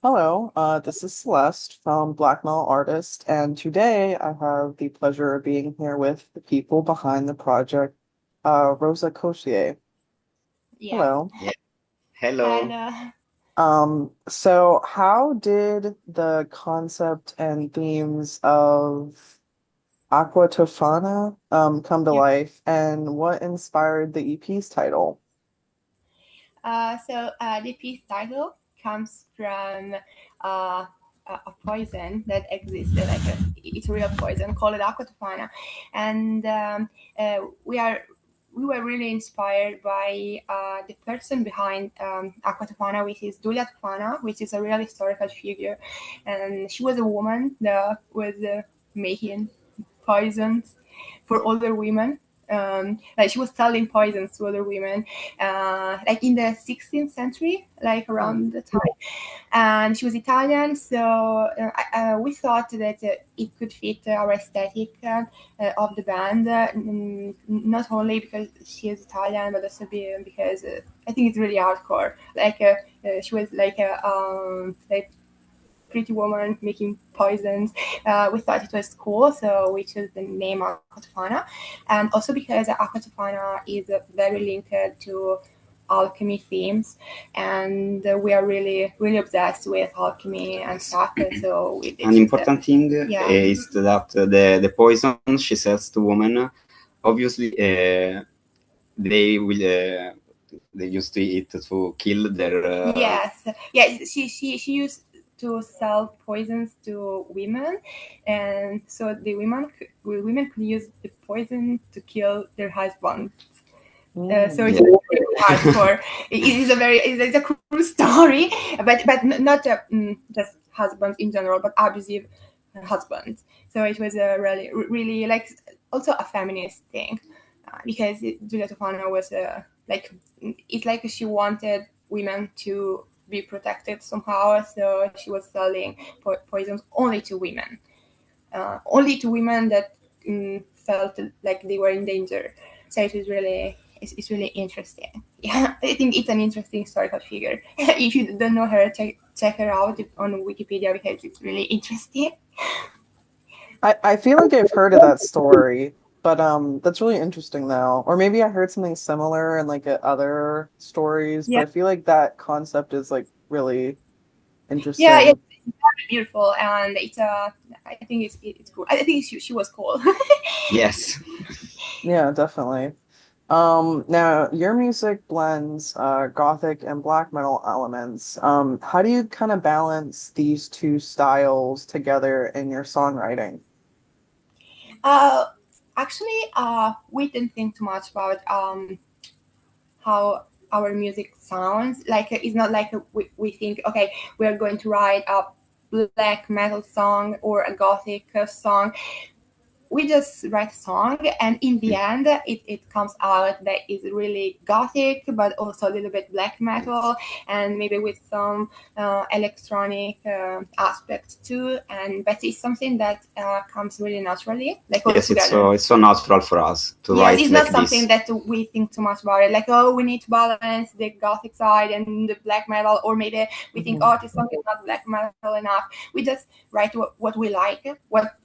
Hello, this is Celeste from Black Metal Artist, and today I have the pleasure of being here with the people behind the project, Rosacroce. Yeah. Hello. Yeah. And Hello. So how did the concept and themes of Acqua Tofana come to yeah. life, and what inspired the EP's title? The piece title comes from a poison that exists, it's a real poison called Acqua Tofana, and we were really inspired by the person behind Acqua Tofana, which is Giulia Tofana, which is a real historical figure, and she was a woman that was making poisons for older women. Like she was selling poisons to other women, like in the 16th century, like Hmm. around the time. And she was Italian, so we thought that it could fit our aesthetic of the band, not only because she is Italian, but also because I think it's really hardcore. She was like pretty woman making poisons. We thought it was cool, so we chose the name Acqua Tofana. And also because Acqua Tofana is very linked to alchemy themes, and we are really, really obsessed with alchemy and stuff. And so we did An choose the, important thing yeah. is that the poison she sells to women, obviously, they will they used to eat to kill their. Yes, yeah. She used to sell poisons to women, and so women could use the poison to kill their husband. So Mm. it's Yeah. very hardcore. It is a it's a cool story, but not just husbands in general, but abusive husbands. So it was a really like also a feminist thing, because Giulia Tofana was like it's like she wanted women to be protected somehow. So she was selling poisons only to women that felt like they were in danger. So it was really it's really interesting. Yeah, I think it's an interesting historical figure. If you don't know her, check her out on Wikipedia because it's really interesting. I feel like I've heard of that story, but that's really interesting though. Or maybe I heard something similar in like other stories, but Yeah, I feel like that concept is like really yeah, interesting. it's very beautiful, and I think it's cool. I think she was cool. Yes. Yeah, definitely. Now your music blends Gothic and black metal elements. How do you kind of balance these two styles together in your songwriting? uh, Actually, we didn't think too much about how our music sounds. Like it's not like we think, okay, we are going to write a black metal song or a gothic song. We just write a song, and in the end it comes out that is really gothic but also a little bit black metal, and maybe with some electronic aspects too, and but it's something that comes really naturally, like all Yes, together. it's so natural for us to Yes, write it's not like something this. that we think too much about it. Like, oh, we need to balance the gothic side and the black metal, or maybe we think, Mhm. oh, this song is not black metal enough. We just write what we like, what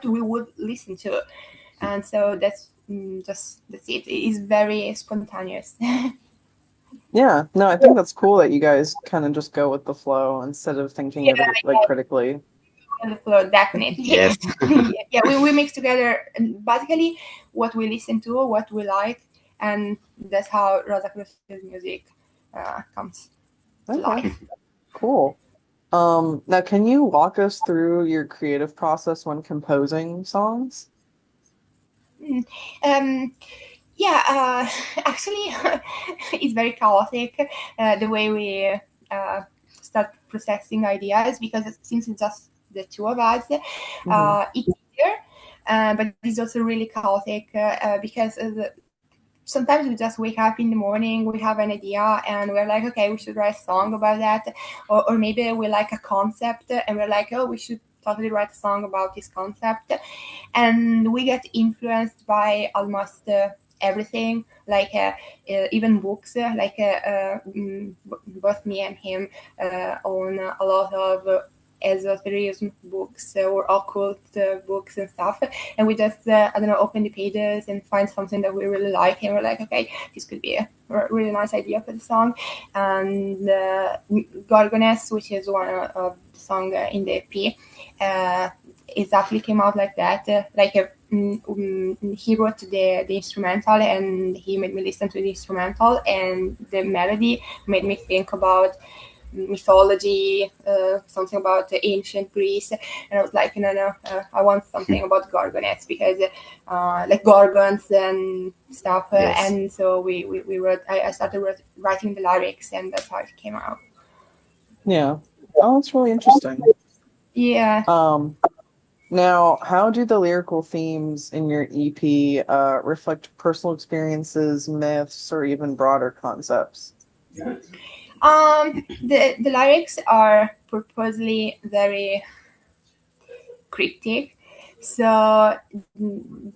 we would listen to, and so that's it. It is very spontaneous. Yeah, no, I think that's cool that you guys kind of just go with the flow instead of thinking Yeah, of it like critically. on the floor, definitely. Yes. Yeah, we mix together basically what we listen to, what we like, and that's how Rosacroce's music comes to Okay, life. cool. Now can you walk us through your creative process when composing songs? Mm. Um, yeah, actually, it's very chaotic the way we uh, start processing ideas, because since it's just the two of us, Hmm. it's easier, but it's also really chaotic because sometimes we just wake up in the morning, we have an idea, and we're like, okay, we should write a song about that, or maybe we like a concept, and we're like, oh, we should totally write a song about this concept, and we get influenced by almost everything, like even books, both me and him own a lot of esotericism books or occult books and stuff, and we just I don't know, open the pages and find something that we really like, and we're like, okay, this could be a really nice idea for the song. And Gorgoness, which is one of the song in the EP, exactly came out like that. He wrote the instrumental, and he made me listen to the instrumental, and the melody made me think about mythology, something about ancient Greece, and I was like, no, I want something about Gorgonets, because like gorgons and stuff, Yes. and so we wrote. I started writing the lyrics, and that's how it came out. Yeah. Oh, that's really interesting. Yeah. Now, how do the lyrical themes in your EP reflect personal experiences, myths, or even broader concepts? The lyrics are purposely very cryptic, so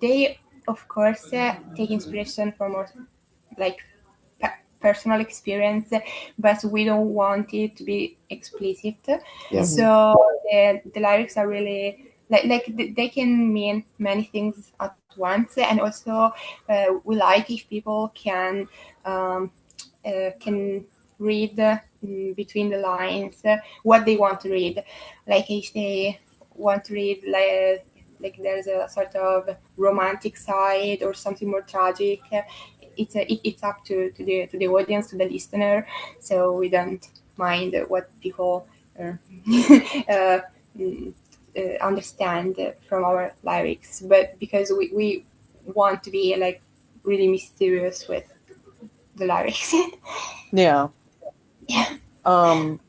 they of course take inspiration from our like personal experience, but we don't want it to be explicit. Yes. So the lyrics are really they can mean many things at once, and also we like if people can read between the lines what they want to read. Like if they want to read like there's a sort of romantic side or something more tragic, it's up to the audience, to the listener. So we don't mind what people uh, uh, understand from our lyrics, but because we want to be like really mysterious with the lyrics. Yeah. Yeah.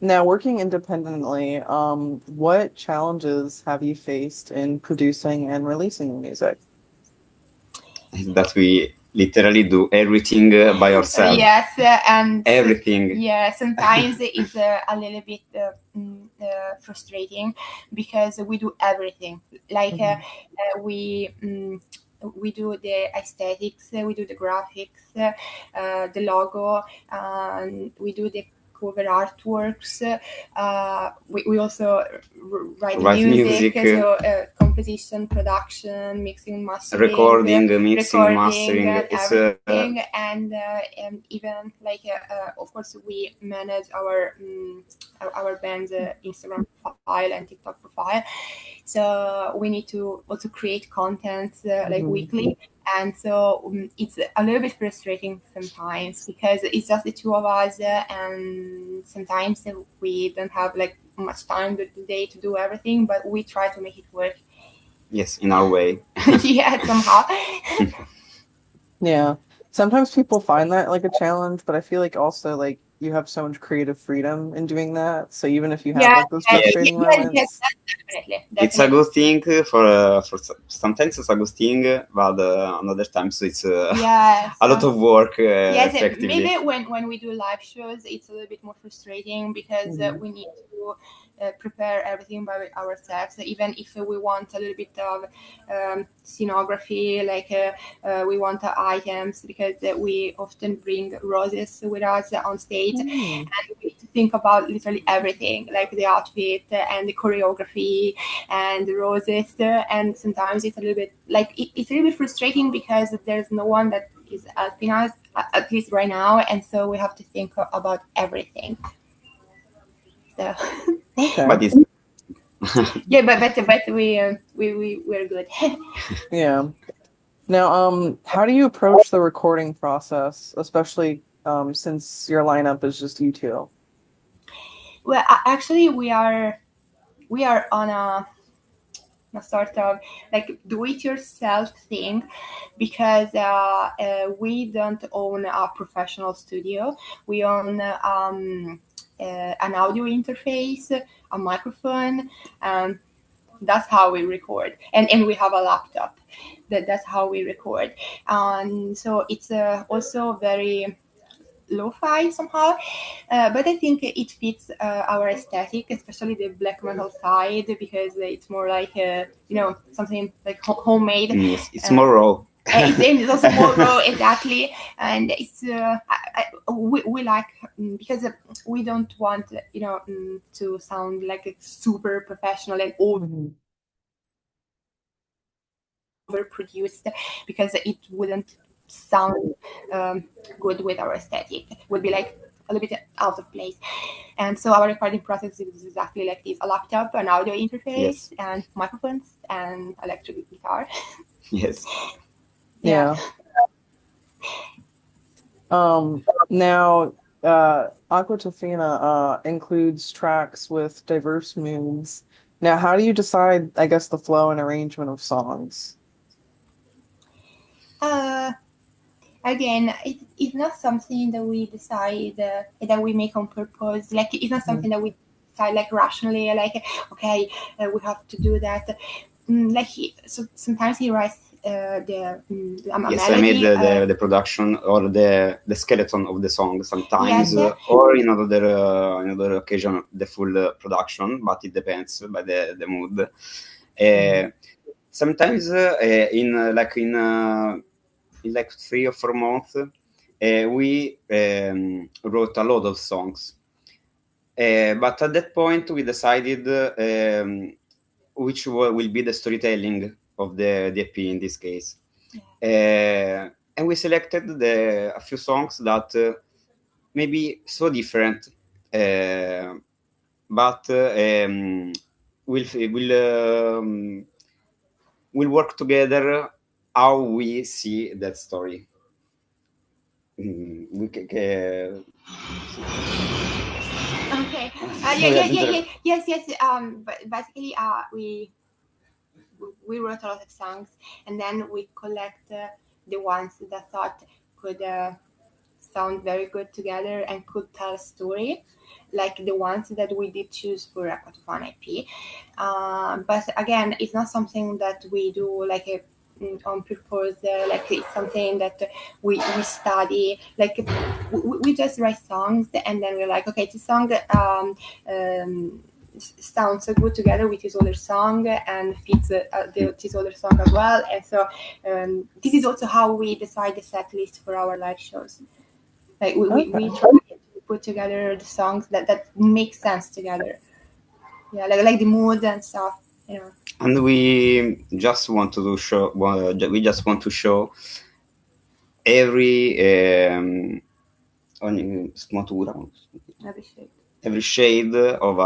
Now working independently, what challenges have you faced in producing and releasing music? That we literally do everything by ourselves. Yes, and everything. Yeah, sometimes it's a little bit frustrating, because we do everything. Like we do the aesthetics, we do the graphics, the logo, and we do the cover artworks. We also write the music, so composition, production, mixing, mastering, Recording, mixing, mastering. It's everything, and even like of course we manage our band's Instagram profile and TikTok profile, so we need to also create content like weekly, and so it's a little bit frustrating sometimes, because it's just the two of us, and sometimes we don't have like much time during the day to do everything, but we try to make it work. Yes, in our way. Yeah, somehow. Yeah. Sometimes people find that like a challenge, but I feel like also like you have so much creative freedom in doing that. So even if you have like those frustrating moments, definitely. It's a good thing for sometimes it's a good thing, but another times it's a lot of work. Yes, effectively. maybe when we do live shows, it's a little bit more frustrating, because we need to prepare everything by ourselves. Even if we want a little bit of scenography, like we want items, because we often bring roses with us on stage, and we need to think about literally everything, like the outfit and the choreography and the roses. And sometimes it's a little bit like it's a little bit frustrating, because there's no one that is helping us, at least right now, and so we have to think about everything. So okay. But it's yeah, but we're good. Yeah. Now, how do you approach the recording process, especially since your lineup is just you two? Well, actually, we are on a sort of like do-it-yourself thing, because we don't own a professional studio. We own an audio interface, a microphone. That's how we record, and we have a laptop. That's how we record, and so it's also very lo-fi somehow, but I think it fits our aesthetic, especially the black metal side, because it's more like something like homemade. Yes, it's more raw. Its name is also more raw, exactly, and it's we like because we don't want to sound like a super professional and Mhm. overproduced, because it wouldn't sound good with our aesthetic. It would be like a little bit out of place. And so our recording process is exactly like this: a laptop, an audio interface, Yes. and microphones, and electric guitar. Yes. Yeah. Now, Acqua Tofana includes tracks with diverse moods. Now, how do you decide, I guess, the flow and arrangement of songs? Uh, Again, it's not something that we decide, that we make on purpose. Like, it's not Mhm. something that we decide like rationally, like, okay, we have to do that. So sometimes he writes a Yes, I made melody. the production or the skeleton of the song sometimes, Yes. or in another occasion the full production, but it depends by the mood. Sometimes in like 3 or 4 months, we wrote a lot of songs. But at that point, we decided which will be the storytelling of the EP in this case. And we selected a few songs that maybe so different, but will work together how we see that story. Okay. Sorry, I didn't- Yes. But basically, we wrote a lot of songs, and then we collect the ones that thought could sound very good together and could tell a story, like the ones that we did choose for Acqua Tofana IP. But again, it's not something that we do like on purpose. Like it's something that we study. Like we just write songs, and then we're like, okay, this song sounds so good together with his other song and fits his other song as well. And so this is also how we decide the set list for our live shows. Like we Okay. try to put together the songs that make sense together. Yeah, like the mood and stuff. And we just want to show. We just want to show every ogni sfumatura, Appreciate. every shade of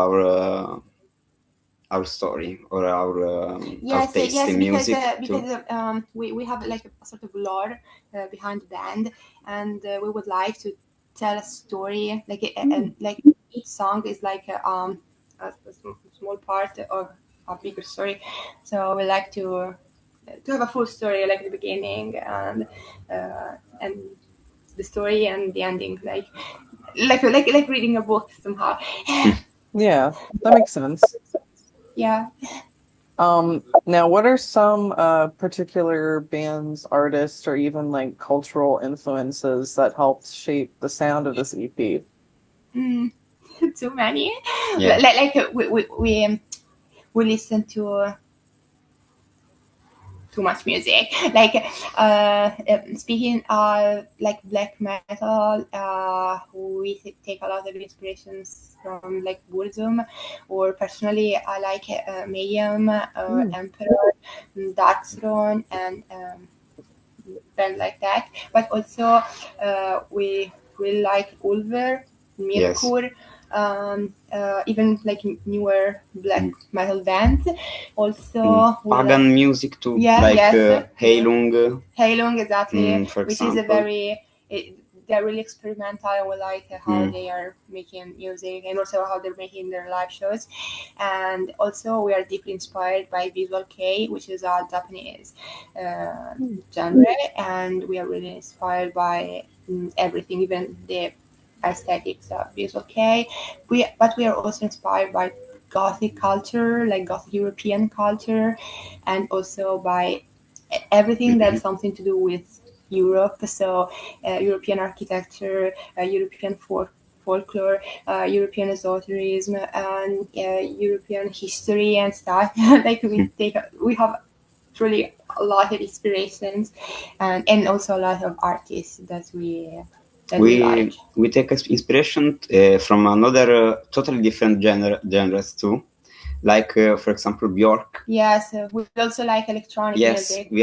our story or our Yes, taste yes, in because music too. we have like a sort of lore behind the band, and we would like to tell a story. Like each song is like small part of a bigger story. So we like to have a full story, like the beginning and the story and the ending, like reading a book somehow. Yeah, that makes sense. Yeah. Now, what are some particular bands, artists, or even like cultural influences that helped shape the sound of this EP? Mm, too many. Yeah. We listen to too much music. Like speaking of like black metal, we take a lot of inspirations from like Burzum, or personally I like Mayhem, Mm. Emperor, Dark Throne, and band like that. But also we really like Ulver, Yes. Mirkur, even like newer black Mm. metal bands. Also, we like Pagan music too, yeah, like yes, Heilung, Heilung, exactly, for which is a example. they're really experimental, and we like how Mm. they are making music and also how they're making their live shows. And also, we are deeply inspired by Visual Kei, which is a Japanese genre, and we are really inspired by everything, even the aesthetics of Visual Kei. But we are also inspired by Gothic culture, like Gothic European culture, and also by everything that's something to do with Europe. So European architecture, European folklore, European esotericism, and European history and stuff. Like we have truly a lot of inspirations, and also a lot of artists that we like. We take inspiration from another totally different genres too, like for example Bjork. Yes, we also like electronic music. We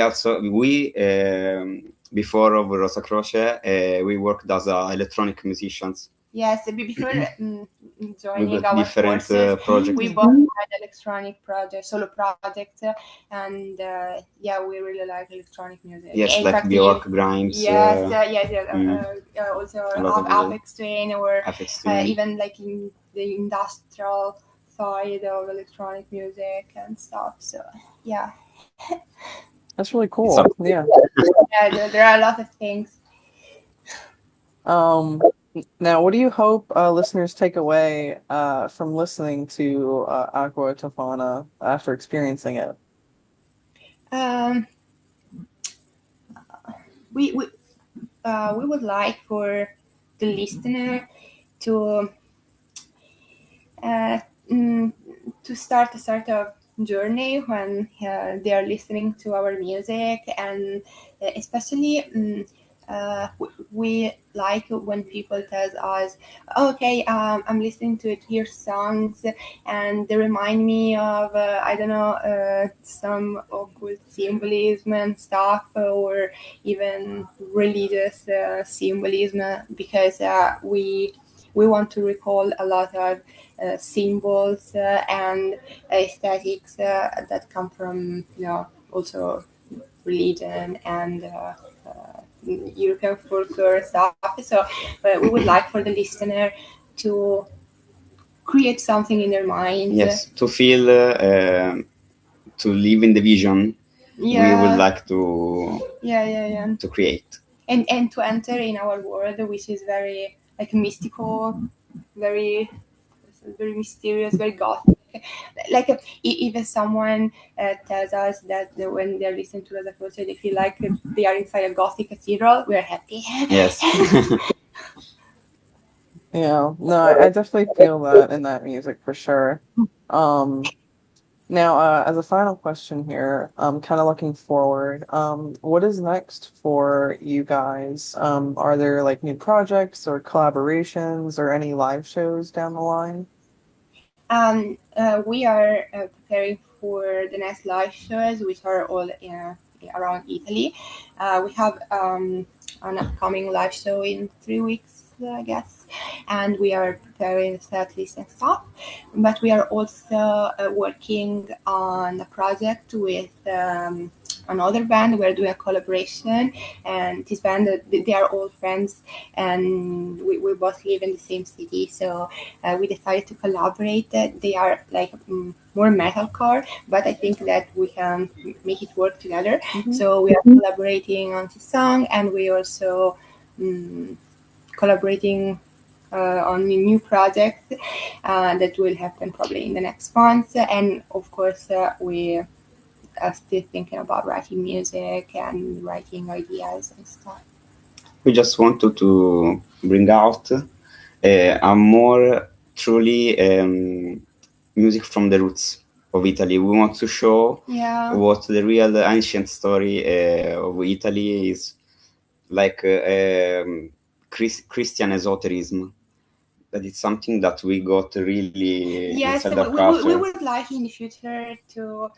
before of Rosacroce, we worked as electronic musicians. Yes, before joining our different courses, we both had electronic projects, solo projects, and we really like electronic music. Yes, in like fact, Bjork, Grimes. Also Apex Twin, or even like in the industrial side of electronic music and stuff. So yeah. That's really cool. Yeah. There are a lot of things. Now, what do you hope listeners take away from listening to Acqua Tofana after experiencing it? We would like for the listener to start a sort of journey when they are listening to our music, and especially we like when people tell us, okay, I'm listening to your songs and they remind me of I don't know, some occult symbolism and stuff, or even religious symbolism, because we want to recall a lot of symbols and aesthetics that come from, also religion and European folklore stuff. So we would like for the listener to create something in their minds. Yes, to feel, to live in the vision. Yeah. We would like to to create. And to enter in our world, which is very like mystical, very mysterious, very gothic. Like even someone tells us that when they're listening to Rosacroce, they feel like they are inside a gothic cathedral, we're happy. Yes. Yeah, no, I definitely feel that in that music for sure. Now, as a final question here, kind of looking forward, what is next for you guys? Are there like new projects or collaborations or any live shows down the line? We are preparing for the next live shows, which are all around Italy. We have an upcoming live show in 3 weeks, I guess, and we are preparing the set list and stuff. But we are also working on a project with another band. We're doing a collaboration, and this band, they are all friends, and we both live in the same city, so we decided to collaborate. They are like more metalcore, but I think that we can make it work together. Mhm. So we are collaborating on this song, and we also collaborating on a new project that will happen probably in the next month. And of course, we are still thinking about writing music and writing ideas and stuff. We just wanted to bring out a more truly music from the roots of Italy. We want to show what the real ancient story of Italy is, like Christian esotericism. That it's something that we got really inside our culture. We would like in the future to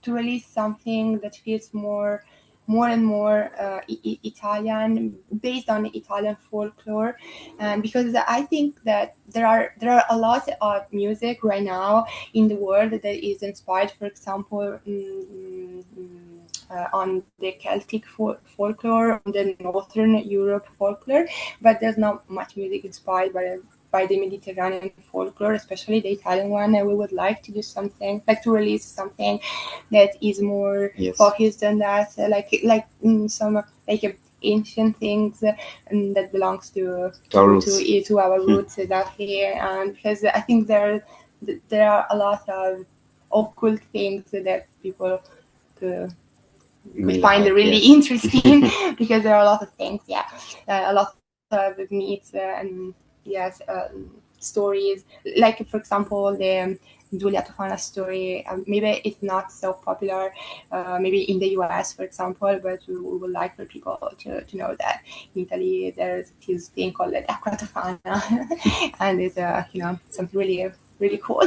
release something that feels more and more Italian, based on Italian folklore, and because I think that there are a lot of music right now in the world that is inspired, for example, on the Celtic folklore, on the Northern Europe folklore, but there's not much music inspired by the Mediterranean folklore, especially the Italian one. And we would like to do something, like to release something that is more focused on that, like some like ancient things that belongs to our roots, exactly. And because I think there are a lot of occult things that people could find really interesting because there are a lot of things, a lot of myths and stories, like for example the Acqua Tofana story. Maybe it's not so popular, maybe in the US, for example, but we would like for people to know that in Italy there's this thing called Acqua Tofana, and it's something really really cool.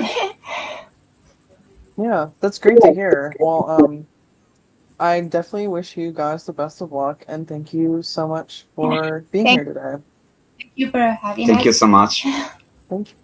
Yeah, that's great to hear. Well, I definitely wish you guys the best of luck, and thank you so much for being Thank here today. you for having Thank you us. so much. Thank you.